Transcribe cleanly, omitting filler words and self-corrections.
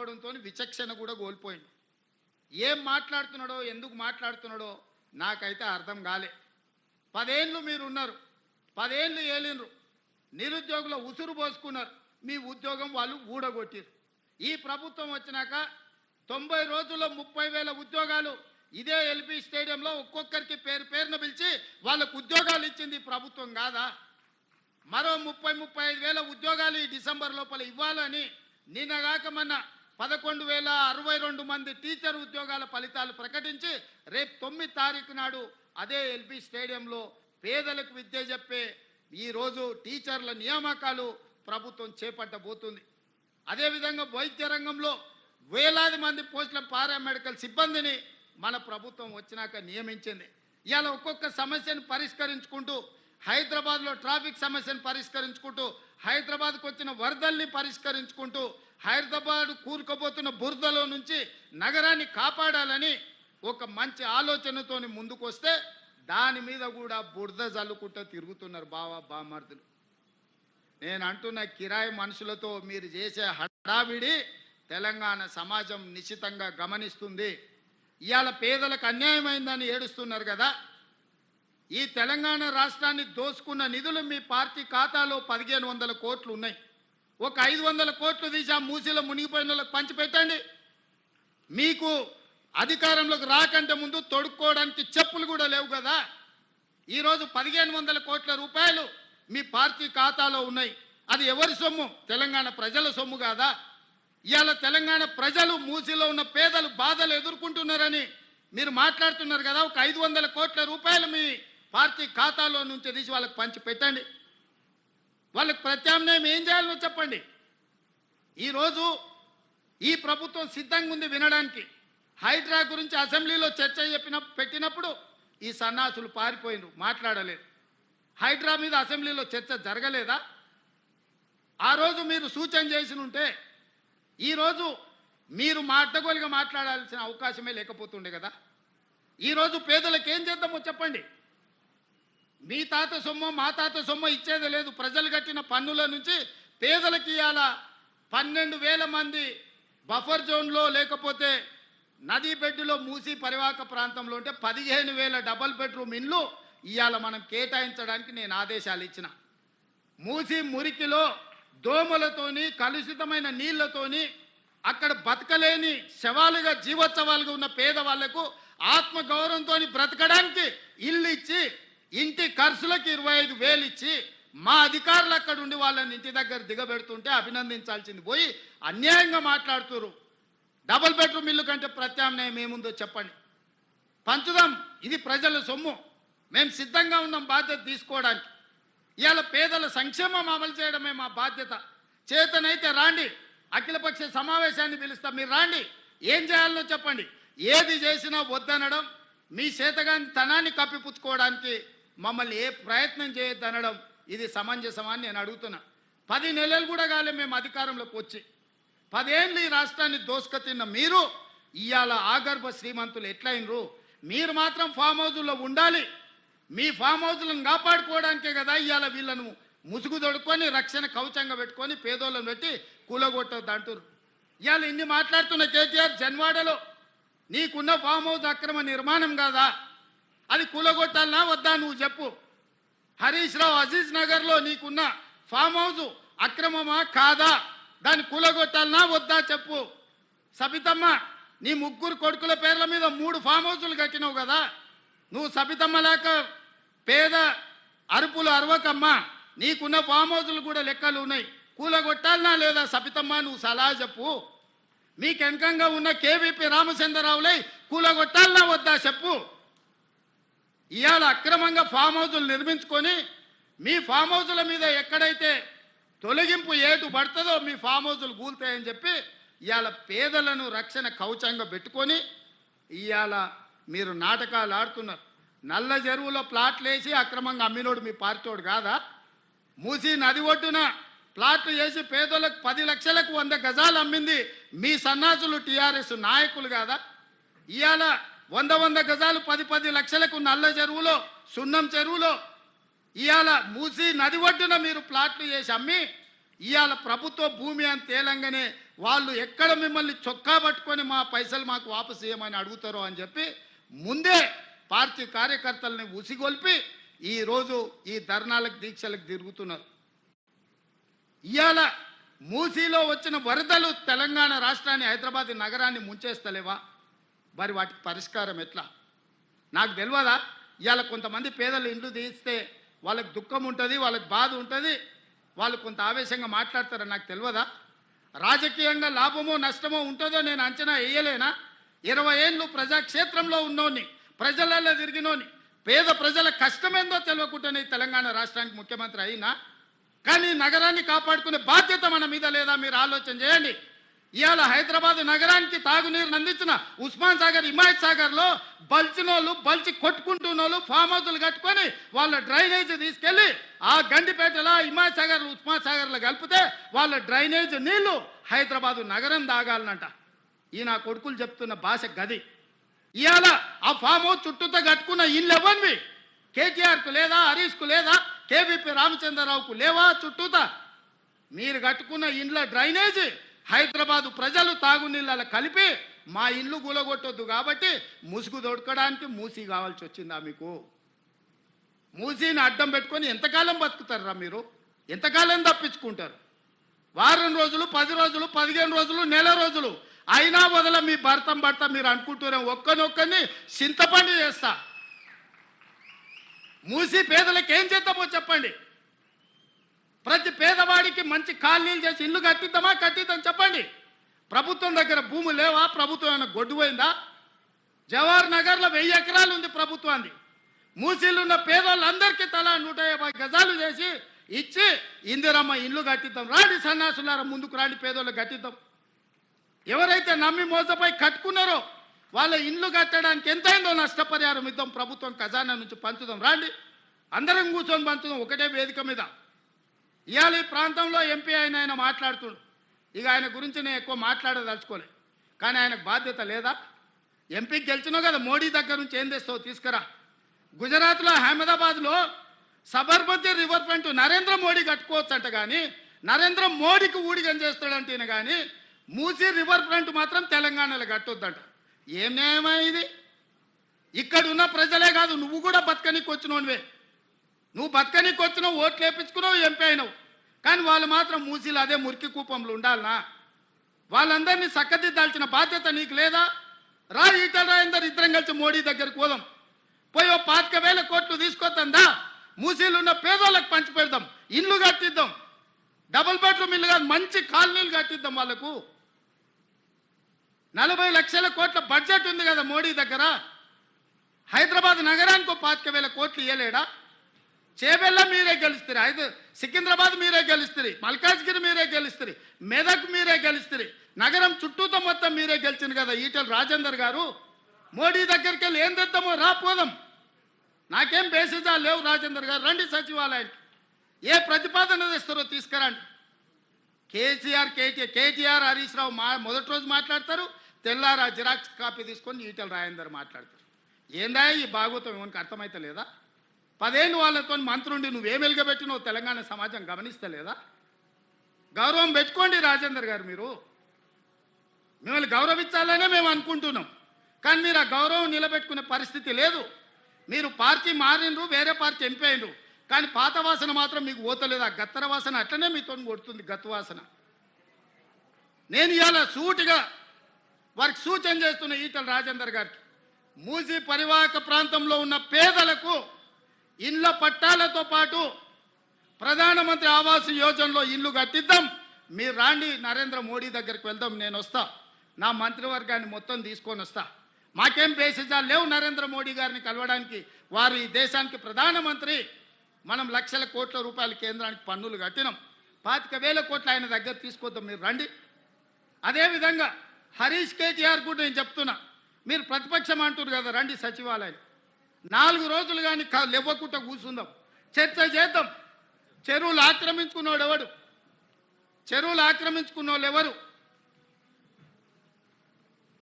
కాకపోవడంతో విచక్షణ కూడా కోల్పోయింది. ఏం మాట్లాడుతున్నాడో ఎందుకు మాట్లాడుతున్నాడో నాకైతే అర్థం కాలే. 10 ఏళ్ళు మీరు ఉన్నారు, 10 ఏళ్ళు ఏలినరు, నిరుద్యోగుల ఉసురు పోసుకున్నారు, మీ ఉద్యోగం వాళ్ళు ఊడగొట్టారు. ఈ ప్రభుత్వం వచ్చినాక 90 రోజుల్లో 30,000 ఉద్యోగాలు ఇదే ఎల్బీ స్టేడియంలో ఒక్కొక్కరికి పేరున పిలిచి వాళ్ళకు ఉద్యోగాలు ఇచ్చింది ప్రభుత్వం కాదా? మరో 30-35,000 ఉద్యోగాలు ఈ డిసెంబర్ లోపల ఇవ్వాలని నిన్నగాక మొన్న 11,062 మంది టీచర్ ఉద్యోగాల ఫలితాలు ప్రకటించి రేపు 9 తారీఖు నాడు అదే ఎల్బీ స్టేడియంలో పేదలకు విద్య చెప్పే ఈరోజు టీచర్ల నియామకాలు ప్రభుత్వం చేపట్టబోతుంది. అదేవిధంగా వైద్య రంగంలో వేలాది మంది పోస్టుల పారామెడికల్ సిబ్బందిని మన ప్రభుత్వం వచ్చినాక నియమించింది. ఇవాళ ఒక్కొక్క సమస్యను పరిష్కరించుకుంటూ హైదరాబాద్లో ట్రాఫిక్ సమస్యను పరిష్కరించుకుంటూ హైదరాబాద్కు వచ్చిన వరదల్ని పరిష్కరించుకుంటూ హైదరాబాద్ కూరుకుపోతున్న బురదలో నుంచి నగరాన్ని కాపాడాలని ఒక మంచి ఆలోచనతో ముందుకు వస్తే దాని మీద కూడా బురద జల్లుకుంటూ తిరుగుతున్నారు బామర్దులు. నేను అంటున్న కిరాయి మనుషులతో మీరు చేసే హడావిడి తెలంగాణ సమాజం నిశ్చితంగా గమనిస్తుంది. ఇవాళ పేదలకు అన్యాయమైందని ఏడుస్తున్నారు కదా. ఈ తెలంగాణ రాష్ట్రాన్ని దోసుకున్న నిధులు మీ పార్టీ ఖాతాలో 1,500 కోట్లు ఉన్నాయి. ఒక 500 కోట్లు తీసి ఆ మూసీలో మునిగిపోయిన వాళ్ళకి పంచిపెట్టండి. మీకు అధికారంలోకి రాకంటే ముందు తొడుక్కోవడానికి చెప్పులు కూడా లేవు కదా. ఈరోజు 1,500 కోట్ల రూపాయలు మీ పార్టీ ఖాతాలో ఉన్నాయి. అది ఎవరి సొమ్ము? తెలంగాణ ప్రజల సొమ్ము కాదా? ఇవాళ తెలంగాణ ప్రజలు మూసీలో ఉన్న పేదలు బాధలు ఎదుర్కొంటున్నారని మీరు మాట్లాడుతున్నారు కదా. ఒక 500 కోట్ల రూపాయలు మీ పార్టీ ఖాతాలో నుంచి తీసి వాళ్ళకి పంచి పెట్టండి. వాళ్ళకి ప్రత్యామ్నాయం ఏం చేయాలో చెప్పండి. ఈరోజు ఈ ప్రభుత్వం సిద్ధంగా ఉంది వినడానికి. హైడ్రా గురించి అసెంబ్లీలో చర్చ పెట్టినప్పుడు ఈ సన్నాసులు పారిపోయినరు, మాట్లాడలేదు. హైడ్రా మీద అసెంబ్లీలో చర్చ జరగలేదా? ఆ రోజు మీరు సూచన చేసి ఉంటే ఈరోజు మీరు అడ్డగోలుగా మాట్లాడాల్సిన అవకాశమే లేకపోతుండే కదా. ఈరోజు పేదలకు ఏం చేద్దామో చెప్పండి. మీ తాత సొమ్ము మా తాత సొమ్ము ఇచ్చేది లేదు. ప్రజలు కట్టిన పన్నుల నుంచి పేదలకు ఇవాళ 12,000 మంది బఫర్ జోన్లో లేకపోతే నదీ బెడ్డులో మూసి పరివాహక ప్రాంతంలో ఉంటే 15,000 డబల్ బెడ్రూమ్ ఇండ్లు ఇవాళ మనం కేటాయించడానికి నేను ఆదేశాలు ఇచ్చిన. మూసి మురికిలో దోమలతోని కలుషితమైన నీళ్లతోని అక్కడ బతకలేని శవాలుగా జీవోత్సవాలుగా ఉన్న పేదవాళ్లకు ఆత్మగౌరవంతో బ్రతకడానికి ఇల్లు ఇచ్చి ఇంటి ఖర్చులకు 25,000 ఇచ్చి మా అధికారులు అక్కడ ఉండి వాళ్ళని ఇంటి దగ్గర దిగబెడుతుంటే అభినందించాల్సింది పోయి అన్యాయంగా మాట్లాడుతున్నారు. డబుల్ బెడ్రూమ్ ఇల్లు కంటే ప్రత్యామ్నాయం ఏముందో చెప్పండి. పంచుదాం, ఇది ప్రజల సొమ్ము, మేము సిద్ధంగా ఉన్నాం బాధ్యత తీసుకోవడానికి. ఇవాళ పేదల సంక్షేమం అమలు చేయడమే మా బాధ్యత. చేతనైతే రాండి, అఖిలపక్ష సమావేశాన్ని పిలుస్తాం, మీరు రాండి, ఏం చేయాలో చెప్పండి. ఏది చేసినా వద్దనడం, మీ చేతగాని తనాన్ని కప్పిపుచ్చుకోవడానికి మమ్మల్ని ఏ ప్రయత్నం చేయొద్దనడం ఇది సమంజసమని నేను అడుగుతున్నా. 10 నెలలు కూడా కాలే మేము అధికారంలోకి వచ్చి. 10 ఏళ్ళు ఈ రాష్ట్రాన్ని దోసుక తిన్న మీరు ఇవాళ ఆగర్భ శ్రీమంతులు ఎట్లయినరు? మీరు మాత్రం ఫామ్ హౌజుల్లో ఉండాలి. మీ ఫామ్ హౌజులను కాపాడుకోవడానికే కదా ఇవాళ వీళ్ళను ముసుగు దొడుకొని రక్షణ కవచంగా పెట్టుకొని పేదోళ్ళను పెట్టి కూలగొట్టొద్దు అంటారు. ఇవాళ ఇన్ని మాట్లాడుతున్న కేటీఆర్ జన్వాడలో నీకున్న ఫామ్ హౌస్ అక్రమ నిర్మాణం కాదా? అది కూలగొట్టాలనా వద్దా నువ్వు చెప్పు. హరీష్ రావు అజీజ్ నగర్లో నీకున్న ఫామ్ హౌస్ అక్రమమా కాదా? దాన్ని కూలగొట్టాలనా వద్దా చెప్పు. సబితమ్మ, నీ 3 కొడుకుల పేర్ల మీద 3 ఫామ్ హౌసులు కట్టినావు కదా. నువ్వు సబితమ్మ లేక పేద అరుపులు అరవకమ్మా, నీకున్న ఫామ్ హౌసులు కూడా లెక్కలు ఉన్నాయి. కూలగొట్టాలనా లేదా సబితమ్మ, నువ్వు సలహా చెప్పు. మీకు వెనకంగా ఉన్న కేవీపీ రామచంద్రరావులై కూలగొట్టాలనా వద్దా చెప్పు. ఇవాళ అక్రమంగా ఫామ్ హౌజులు నిర్మించుకొని మీ ఫామ్ హౌజుల మీద ఎక్కడైతే తొలగింపు ఏటు పడుతుందో మీ ఫామ్ హౌజులు కూలుతాయని చెప్పి ఇవాళ పేదలను రక్షణ కవచంగా పెట్టుకొని ఇవాళ మీరు నాటకాలు ఆడుతున్నారు. నల్ల చెరువులో ప్లాట్లు వేసి అక్రమంగా అమ్మినోడు మీ పార్టీోడు కాదా? మూసి నది ఒడ్డున ప్లాట్లు వేసి పేదలకు 10 లక్షలకు 100 గజాలు అమ్మింది మీ సన్నాసులు టీఆర్ఎస్ నాయకులు కాదా? ఇవాళ 100 గజాలు 10 లక్షలకు నల్ల చెరువులో సున్నం చెరువులో ఇవాళ మూసి నది ఒడ్డున మీరు ప్లాట్లు చేసి అమ్మి ఇవాళ ప్రభుత్వ భూమి అని తేలంగానే వాళ్ళు ఎక్కడ మిమ్మల్ని చొక్కా పట్టుకొని మా పైసలు మాకు వాపసు ఇవ్వమని అడుగుతారో అని చెప్పి ముందే పార్టీ కార్యకర్తల్ని ఉసిగొల్పి ఈరోజు ఈ ధర్నాలకు దీక్షలకు తిరుగుతున్నారు. ఇవాళ మూసీలో వచ్చిన వరదలు తెలంగాణ రాష్ట్రాన్ని, హైదరాబాద్ నగరాన్ని ముంచేస్తలేవా? మరి వాటికి పరిష్కారం ఎట్లా? నాకు తెలియదా? ఇవాళ కొంతమంది పేదలు ఇండ్లు తీస్తే వాళ్ళకి దుఃఖం ఉంటుంది, వాళ్ళకి బాధ ఉంటుంది, వాళ్ళు కొంత ఆవేశంగా మాట్లాడతారని నాకు తెలియదా? రాజకీయంగా లాభమో నష్టమో ఉంటుందో నేను అంచనా వేయలేనా? 20 ఏళ్ళు ప్రజాక్షేత్రంలో ఉన్నోని, ప్రజలలో తిరిగినోని, పేద ప్రజల కష్టమేందో తెలియకుండానే తెలంగాణ రాష్ట్రానికి ముఖ్యమంత్రి అయినా. కానీ నగరాన్ని కాపాడుకునే బాధ్యత మన మీద లేదా? మీరు ఆలోచన చేయండి. ఇవాళ హైదరాబాద్ నగరానికి తాగునీరుని అందించిన ఉస్మాన్ సాగర్, హిమాయత్ సాగర్లో బల్చినోళ్ళు, బల్చి కొట్టుకుంటున్నోళ్ళు ఫామ్ హౌస్లు కట్టుకొని వాళ్ళ డ్రైనేజ్ తీసుకెళ్ళి ఆ గండిపేటలో, హిమాయత్ సాగర్, ఉస్మాన్ సాగర్లో కలిపితే వాళ్ళ డ్రైనేజ్ నీళ్లు హైదరాబాదు నగరం తాగాలనంట. ఈ నా కొడుకులు చెప్తున్న భాష గది. ఇవాళ ఆ ఫామ్ హౌస్ చుట్టూతో కట్టుకున్న ఇల్లు ఎవరివి? కేటీఆర్కు లేదా? హరీష్కు లేదా? కేవీపీ రామచంద్రరావుకు లేవా? చుట్టూతా మీరు కట్టుకున్న ఇండ్ల డ్రైనేజ్ హైదరాబాదు ప్రజలు తాగునీళ్ళ కలిపి మా ఇల్లు కూలగొట్టొద్దు కాబట్టి ముసుగు దొడకడానికి మూసీ కావాల్సి వచ్చిందా మీకు? మూసీని అడ్డం పెట్టుకొని ఎంతకాలం బతుకుతారా మీరు? ఎంతకాలం తప్పించుకుంటారు? వారం రోజులు, 10 రోజులు, 15 రోజులు, నెల రోజులు అయినా వదల మీ భర్త మీరు అనుకుంటున్నారే ఒక్కనొక్కని చింతపండు చేస్తా. మూసీ పేదలకు ఏం చేద్దామో చెప్పండి. ప్రతి పేదవాడికి మంచి కాలనీలు చేసి ఇల్లు కట్టిద్దాం చెప్పండి. ప్రభుత్వం దగ్గర భూములు లేవా? ప్రభుత్వం ఏమైనా గొడ్డుపోయిందా? జవహర్ నగర్లో 1000 ఎకరాలు ఉంది ప్రభుత్వాన్ని. మూసీలు ఉన్న పేదవాళ్ళందరికీ తలా 150 గజాలు చేసి ఇచ్చి ఇందిరమ్మ ఇల్లు కట్టిద్దాం. రాండి సన్నాసులారా, ముందుకు రాండి, పేదోళ్ళు కట్టిద్దాం. ఎవరైతే నమ్మి మోసపోయి కట్టుకున్నారో వాళ్ళ ఇల్లు కట్టడానికి ఎంతైందో నష్టపరిహారం ఇద్దాం, ప్రభుత్వం ఖజానా నుంచి పంచుదాం. రాండి, అందరం కూర్చొని పంచుదాం ఒకటే వేదిక మీద. ఇవాళ ఈ ప్రాంతంలో ఎంపీ ఆయన మాట్లాడుతుండు. ఇక ఆయన గురించి నేను ఎక్కువ మాట్లాడదలుచుకోలే. కానీ ఆయనకు బాధ్యత లేదా? ఎంపీకి గెలిచినావు కదా, మోడీ దగ్గర నుంచి ఏం తెస్తావు తీసుకురా. గుజరాత్లో అహ్మదాబాద్లో సబర్మతి రివర్ ఫ్రంట్ నరేంద్ర మోడీ కట్టుకోవచ్చు అంట, కానీ నరేంద్ర మోడీకి ఊడిగం చేస్తాడంటే కానీ మూసీ రివర్ ఫ్రంట్ మాత్రం తెలంగాణలో కట్టొద్దంట. ఏం న్యాయమా ఇది? ఇక్కడ ఉన్న ప్రజలే కాదు, నువ్వు కూడా బతకనీకి వచ్చినోనివే. నువ్వు బతకనీకి వచ్చినావు, ఓట్లు వేయించుకున్నావు, ఎంపీ అయినావు. కానీ వాళ్ళు మాత్రం మూసీలు అదే మురికి కూపంలో ఉండాలనా? వాళ్ళందరినీ చక్కదిద్దాల్సిన బాధ్యత నీకు లేదా? రా, ఈటల రాజేందర్ ఇద్దరం కలిసి మోడీ దగ్గరికి పోదాం. పోయి 25,000 కోట్లు తీసుకొద్దా, మూసీలు ఉన్న పేదోళ్ళకి పంచి పెడదాం, ఇల్లు కట్టిద్దాం, డబుల్ బెడ్రూమ్ ఇల్లు కాదు మంచి కాలనీలు కట్టిద్దాం వాళ్ళకు. 40 లక్షల కోట్ల బడ్జెట్ ఉంది కదా మోడీ దగ్గర. హైదరాబాద్ నగరానికి 25,000 కోట్లు ఇవ్వలేడా? చేబెల్ల మీరే గెలుస్తారు, సికింద్రాబాద్ మీరే గెలుస్తారు, మల్కాజ్గిరి మీరే గెలుస్తారు, మెదక్ మీరే గెలుస్తారు, నగరం చుట్టూతో మొత్తం మీరే గెలిచింది కదా ఈటల రాజేందర్ గారు. మోడీ దగ్గరికి వెళ్ళి ఏం తెద్దామో రాపోదాం. నాకేం బేసిజాలు లేవు. రాజేందర్ గారు రండి సచివాలయానికి, ఏ ప్రతిపాదన తెస్తారో తీసుకురండి. కేటీఆర్ హరీష్ రావు మొదటి రోజు మాట్లాడతారు, తెల్లారా జిరాక్స్ కాపీ తీసుకొని ఈటల రాజేందర్ మాట్లాడతారు. ఏందా ఈ భాగవతం? ఏమనికి అర్థమైతే లేదా? 10 ఏళ్ళు వాళ్ళతో మంత్రుండి నువ్వేం వెలుగబెట్టినావు తెలంగాణ సమాజం గమనిస్తలేదా? గౌరవం పెట్టుకోండి రాజేందర్ గారు. మీరు మిమ్మల్ని గౌరవించాలనే మేము అనుకుంటున్నాం, కానీ మీరు ఆ గౌరవం నిలబెట్టుకునే పరిస్థితి లేదు. మీరు పార్టీ మారినరు, వేరే పార్టీ ఎంపీ అయినరు, కానీ పాత వాసన మాత్రం మీకు పోతలేదు. ఆ గత్తర వాసన అట్లనే మీతో కొడుతుంది, గత్తు వాసన. నేను ఇవాళ సూటిగా వారికి సూచన చేస్తున్న ఈటల రాజేందర్ గారికి, మూసీ పరివాహక ప్రాంతంలో ఉన్న పేదలకు ఇళ్ల పట్టాలతో పాటు ప్రధానమంత్రి ఆవాస్ యోజనలో ఇల్లు కట్టిద్దాం. మీరు రాండి, నరేంద్ర మోడీ దగ్గరికి వెళ్దాం, నేను వస్తా, నా మంత్రివర్గాన్ని మొత్తం తీసుకొని వస్తా. మాకేం బేసిజాలు లేవు నరేంద్ర మోడీ గారిని కలవడానికి. వారు ఈ దేశానికి ప్రధానమంత్రి. మనం లక్షల కోట్ల రూపాయల కేంద్రానికి పన్నులు కట్టినాం, 25,000 కోట్లు ఆయన దగ్గర తీసుకొద్దాం, మీరు రండి. అదేవిధంగా హరీష్ కేటీఆర్ కూడా నేను చెప్తున్నా, మీరు ప్రతిపక్షం అంటారు కదా, రండి సచివాలయం 4 రోజులు కానీ లేవకుండా కూర్చుందాం, చర్చ చేద్దాం. చెరువులు ఆక్రమించుకున్నోడు ఎవడు? చెరువులు ఆక్రమించుకున్న వాళ్ళు ఎవరు?